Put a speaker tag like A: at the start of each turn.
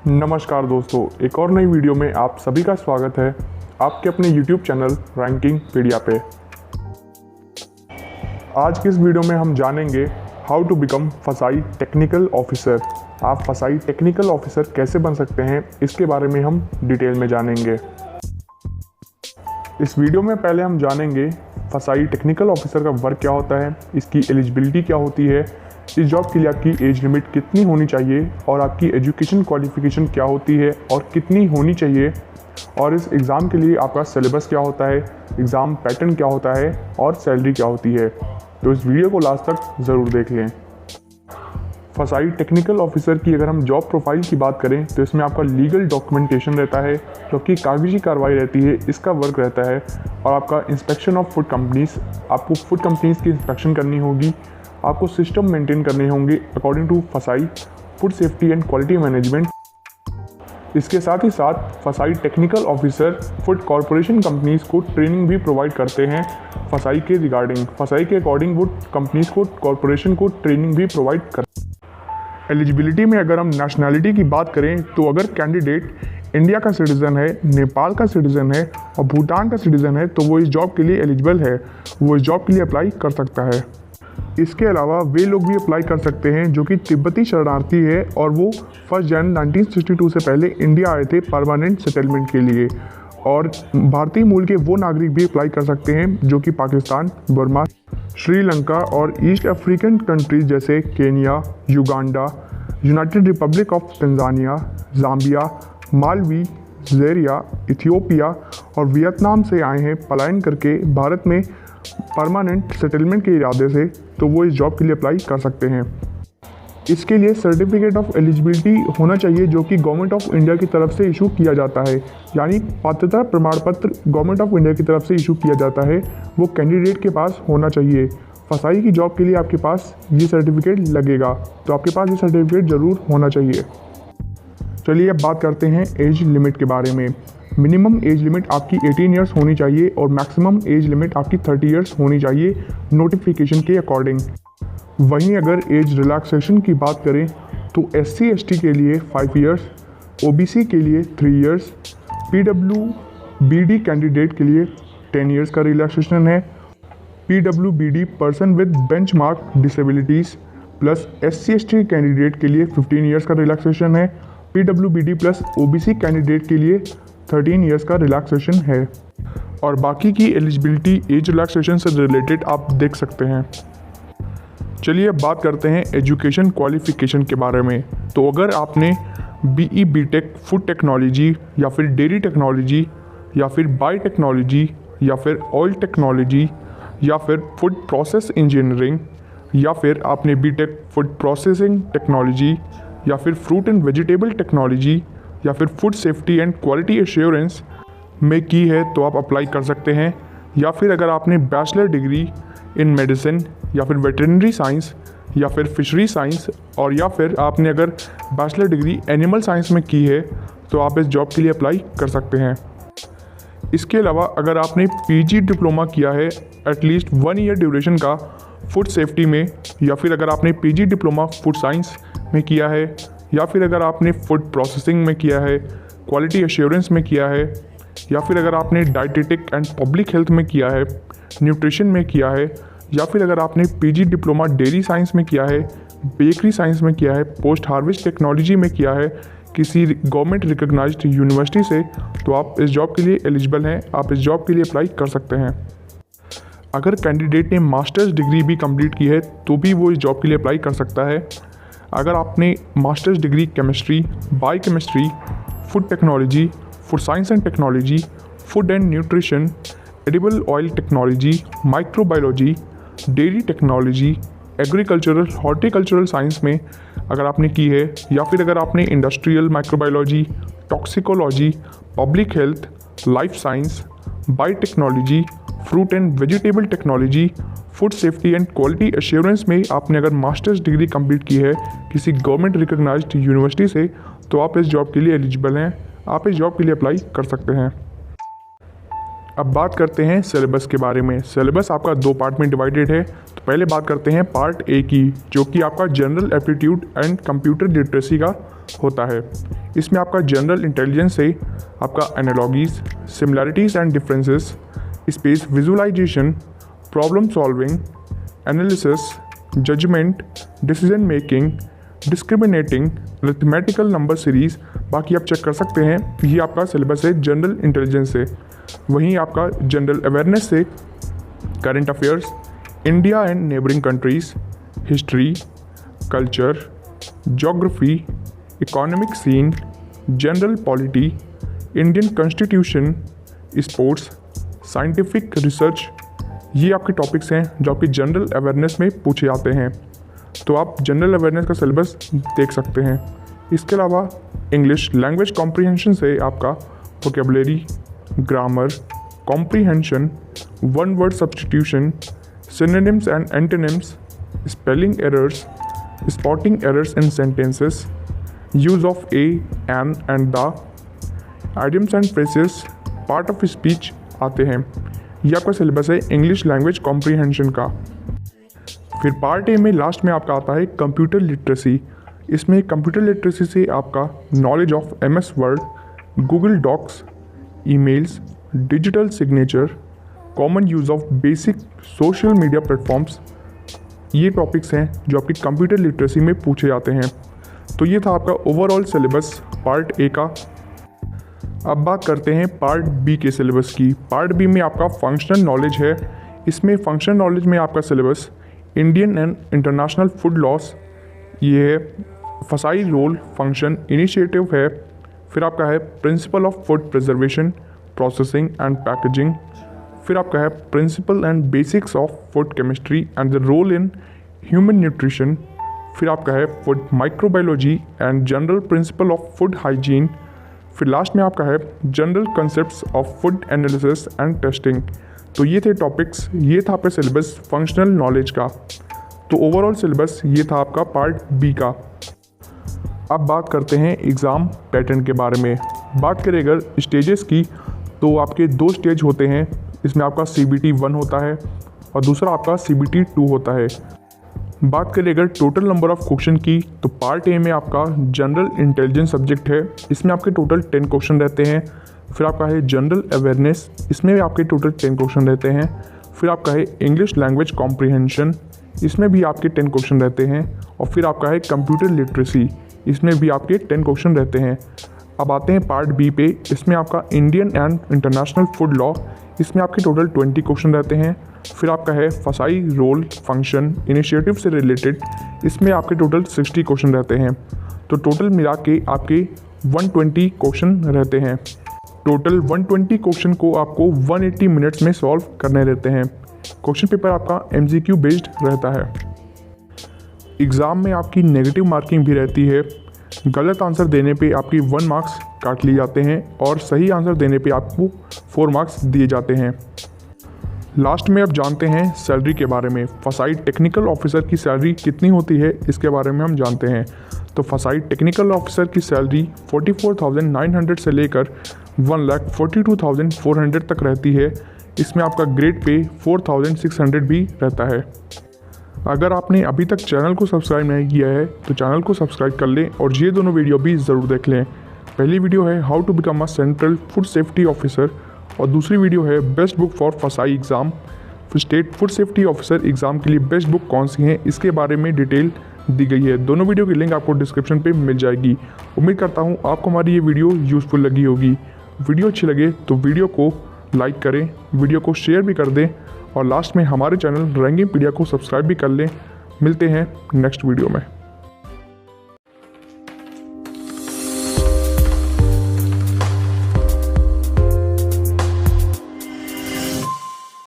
A: नमस्कार दोस्तों, एक और नई वीडियो में आप सभी का स्वागत है आपके अपने YouTube चैनल रैंकिंगपीडिया पे। आज की इस वीडियो में हम जानेंगे हाउ टू बिकम फसाई टेक्निकल ऑफिसर। आप फसाई टेक्निकल ऑफिसर कैसे बन सकते हैं, इसके बारे में हम डिटेल में जानेंगे। इस वीडियो में पहले हम जानेंगे फसाई टेक्निकल ऑफिसर का वर्क क्या होता है, इसकी एलिजिबिलिटी क्या होती है, इस जॉब के लिए आपकी एज लिमिट कितनी होनी चाहिए और आपकी एजुकेशन क्वालिफिकेशन क्या होती है और कितनी होनी चाहिए, और इस एग्ज़ाम के लिए आपका सिलेबस क्या होता है, एग्ज़ाम पैटर्न क्या होता है और सैलरी क्या होती है। तो इस वीडियो को लास्ट तक ज़रूर देख लें। फसाई टेक्निकल ऑफिसर की अगर हम जॉब प्रोफाइल की बात करें तो इसमें आपका लीगल डॉक्यूमेंटेशन रहता है, जो कि कागजी कार्रवाई रहती है, इसका वर्क रहता है। और आपका इंस्पेक्शन ऑफ फूड कंपनीज, आपको फूड कंपनीज की इंस्पेक्शन करनी होगी, आपको सिस्टम मेंटेन करने होंगे according to FSSAI food safety and quality management. इसके साथ ही साथ FSSAI technical officer food corporation companies को ट्रेनिंग भी प्रोवाइड करते हैं फसाई के रिगार्डिंग। फसाई के अकॉर्डिंग वो कंपनीज को, कॉरपोरेशन को ट्रेनिंग भी प्रोवाइड करते हैं। एलिजिबिलिटी में अगर हम नेशनैलिटी की बात करें तो अगर कैंडिडेट इंडिया का सिटीज़न है, नेपाल का सिटीज़न है और भूटान का सिटीज़न है तो वो इस जॉब के लिए एलिजिबल है, वो इस जॉब के लिए अप्लाई कर सकता है। इसके अलावा वे लोग भी अप्लाई कर सकते हैं जो कि तिब्बती शरणार्थी है और वो 1 जनवरी 1962 से पहले इंडिया आए थे परमानेंट सेटलमेंट के लिए। और भारतीय मूल के वो नागरिक भी अप्लाई कर सकते हैं जो कि पाकिस्तान, बर्मा, श्रीलंका और ईस्ट अफ्रीकन कंट्रीज जैसे Kenya, Uganda, United Republic of Tanzania, Zambia, Malawi, ज़ेरिया, इथियोपिया और वियतनाम से आए हैं पलायन करके भारत में परमानेंट सेटलमेंट के इरादे से, तो वो इस जॉब के लिए अप्लाई कर सकते हैं। इसके लिए सर्टिफिकेट ऑफ एलिजिबिलिटी होना चाहिए जो कि गवर्नमेंट ऑफ इंडिया की तरफ से इशू किया जाता है, यानी पात्रता प्रमाण पत्र गवर्नमेंट ऑफ इंडिया की तरफ से इशू किया जाता है, वो कैंडिडेट के पास होना चाहिए। फसाई की जॉब के लिए आपके पास ये सर्टिफिकेट लगेगा, तो आपके पास ये सर्टिफिकेट ज़रूर होना चाहिए। चलिए अब बात करते हैं एज लिमिट के बारे में। मिनिमम एज लिमिट आपकी 18 ईयर्स होनी चाहिए और मैक्सिमम एज लिमिट आपकी 30 ईयर्स होनी चाहिए नोटिफिकेशन के अकॉर्डिंग। वहीं अगर एज रिलैक्सेशन की बात करें तो SC ST के लिए 5 ईयर्स, OBC के लिए 3 ईयर्स, PWBD कैंडिडेट के लिए 10 ईयर्स का रिलैक्सेशन है। PWBD person with benchmark disabilities plus SC ST candidate के लिए 15 ईयर्स का रिलैक्सेशन है। PWBD प्लस OBC कैंडिडेट के लिए 13 ईयर्स का रिलैक्सेशन है। और बाकी की एलिजिबिलिटी एज रिलैक्सेशन से रिलेटेड आप देख सकते हैं। चलिए अब बात करते हैं एजुकेशन क्वालिफिकेशन के बारे में। तो अगर आपने BE BTech फूड टेक्नोलॉजी या फिर डेयरी टेक्नोलॉजी या फिर बायो टेक्नोलॉजी या फिर ऑयल टेक्नोलॉजी या फिर फूड प्रोसेस इंजीनियरिंग या फिर आपने BTech फूड प्रोसेसिंग टेक्नोलॉजी या फिर फ्रूट एंड वेजिटेबल टेक्नोलॉजी या फिर food safety and quality assurance में की है तो आप अप्लाई कर सकते हैं। या फिर अगर आपने बैचलर डिग्री इन मेडिसिन या फिर वेटरनरी साइंस या फिर फिशरी साइंस और या फिर आपने अगर बैचलर डिग्री एनिमल साइंस में की है तो आप इस जॉब के लिए अप्लाई कर सकते हैं। इसके अलावा अगर आपने PG डिप्लोमा किया है एटलीस्ट 1 ईयर ड्यूरेशन का फूड सेफ्टी में, या फिर अगर आपने PG डिप्लोमा फूड साइंस में किया है, या फिर अगर आपने फूड प्रोसेसिंग में किया है, क्वालिटी एश्योरेंस में किया है, या फिर अगर आपने डाइटेटिक एंड पब्लिक हेल्थ में किया है, न्यूट्रिशन में किया है, या फिर अगर आपने PG डिप्लोमा डेयरी साइंस में किया है, बेकरी साइंस में किया है, पोस्ट हार्वेस्ट टेक्नोलॉजी में किया है किसी गवर्नमेंट रिकॉग्नाइज्ड यूनिवर्सिटी से, तो आप इस जॉब के लिए एलिजिबल हैं, आप इस जॉब के लिए अप्लाई कर सकते हैं। अगर कैंडिडेट ने मास्टर्स डिग्री भी कंप्लीट की है तो भी वो इस जॉब के लिए अप्लाई कर सकता है। अगर आपने masters degree chemistry, biochemistry, food technology, food science and technology, food and nutrition, edible oil technology, microbiology, dairy technology, agricultural horticultural science में अगर आपने की है, या फिर अगर आपने industrial microbiology, toxicology, public health, life science, biotechnology, fruit and vegetable technology, food safety and quality assurance में आपने अगर मास्टर्स डिग्री कंप्लीट की है किसी गवर्नमेंट रिकॉग्नाइज्ड यूनिवर्सिटी से, तो आप इस जॉब के लिए एलिजिबल हैं, आप इस जॉब के लिए अप्लाई कर सकते हैं। अब बात करते हैं सिलेबस के बारे में। सिलेबस आपका 2 पार्ट में डिवाइडेड है। तो पहले बात करते हैं पार्ट A की, जो कि आपका general aptitude and computer literacy का होता है। इसमें आपका जनरल इंटेलिजेंस से आपका analogies, similarities and differences, space visualisation, problem solving, analysis, judgement, decision making, discriminating, arithmetical number series, बाकी आप चेक कर सकते हैं। ये आपका सिलेबस है जनरल इंटेलिजेंस से। वहीं आपका जनरल अवेयरनेस से current affairs, India and neighbouring countries, history, culture, geography, economic scene, general polity, Indian constitution, sports, scientific research, ये आपके टॉपिक्स हैं जो आपकी जनरल अवेयरनेस में पूछे जाते हैं। तो आप जनरल अवेयरनेस का सिलेबस देख सकते हैं। इसके अलावा इंग्लिश लैंग्वेज कॉम्प्रीहेंशन से आपका vocabulary, grammar, comprehension, one word substitution, synonyms and antonyms, spelling errors, spotting errors in sentences, use of a, an and the, idioms and phrases, part of speech आते हैं। ये आपका सिलेबस है English language comprehension का। फिर part A में last में आपका आता है कंप्यूटर लिटरेसी। इसमें कंप्यूटर लिटरेसी से आपका knowledge of MS word, Google docs, emails, digital signature, common use of basic social media platforms, ये टॉपिक्स हैं जो आपकी कंप्यूटर लिटरेसी में पूछे जाते हैं। तो ये था आपका ओवरऑल सिलेबस पार्ट ए का। अब बात करते हैं पार्ट बी के सिलेबस की। पार्ट बी में आपका फंक्शनल नॉलेज है। इसमें फंक्शनल नॉलेज में आपका syllabus Indian and international food loss, ये है, फसाई रोल फंक्शन इनिशिएटिव है। फिर आपका है principle of food preservation, processing and packaging. फिर आपका है principle and basics of food chemistry and the role in human nutrition. फिर आपका है food microbiology and general principle of food hygiene. फिर लास्ट में आपका है general concepts of food analysis and testing. तो ये थे टॉपिक्स, ये था आपका सिलेबस फंक्शनल नॉलेज का। तो ओवरऑल सिलेबस ये था आपका पार्ट बी का। अब बात करते हैं एग्ज़ाम पैटर्न के बारे में। बात करें अगर स्टेजेस की, तो आपके 2 स्टेज होते हैं। इसमें आपका CBT 1 होता है और दूसरा आपका CBT 2 होता है। बात करें अगर टोटल नंबर ऑफ क्वेश्चन की, तो पार्ट ए में आपका जनरल इंटेलिजेंस सब्जेक्ट है। इसमें आपके टोटल 10 क्वेश्चन रहते हैं। फिर आपका है जनरल अवेयरनेस, इसमें भी आपके टोटल 10 क्वेश्चन रहते हैं। फिर आपका है इंग्लिश लैंग्वेज कॉम्प्रीहेंशन, इसमें भी आपके 10 क्वेश्चन रहते हैं। और फिर आपका है कंप्यूटर लिटरेसी, इसमें भी आपके 10 क्वेश्चन रहते हैं। अब आते हैं पार्ट बी पे। इसमें आपका Indian and international food law, इसमें आपके टोटल 20 क्वेश्चन रहते हैं। फिर आपका है फसाई रोल फंक्शन इनिशिएटिव से रिलेटेड, इसमें आपके टोटल 60 क्वेश्चन रहते हैं। तो टोटल मिला के आपके 120 क्वेश्चन रहते हैं। टोटल 120 क्वेश्चन को आपको 180 मिनट्स में सॉल्व करने रहते हैं। क्वेश्चन पेपर आपका MCQ बेस्ड रहता है। एग्ज़ाम में आपकी नेगेटिव मार्किंग भी रहती है। गलत आंसर देने पे आपकी 1 मार्क्स काट लिए जाते हैं और सही आंसर देने पे आपको 4 मार्क्स दिए जाते हैं। लास्ट में अब जानते हैं सैलरी के बारे में। फसाई टेक्निकल ऑफिसर की सैलरी कितनी होती है, इसके बारे में हम जानते हैं। तो फसाई टेक्निकल ऑफिसर की सैलरी 44,900 से लेकर 1,42,400 तक रहती है। इसमें आपका ग्रेड पे 4,600 भी रहता है। अगर आपने अभी तक चैनल को सब्सक्राइब नहीं किया है तो चैनल को सब्सक्राइब कर लें और ये दोनों वीडियो भी ज़रूर देख लें। पहली वीडियो है how to become a central food safety officer और दूसरी वीडियो है best book for FSSAI exam. State food safety officer exam के लिए बेस्ट बुक कौन सी हैं, इसके बारे में डिटेल दी गई है। दोनों वीडियो की लिंक आपको डिस्क्रिप्शन पे मिल जाएगी। उम्मीद करता हूँ आपको हमारी ये वीडियो यूज़फुल लगी होगी। वीडियो अच्छी लगे तो वीडियो को लाइक करें, वीडियो को शेयर भी कर दें और लास्ट में हमारे चैनल रैंकिंग पीडिया को सब्सक्राइब भी कर लें। मिलते हैं नेक्स्ट वीडियो में।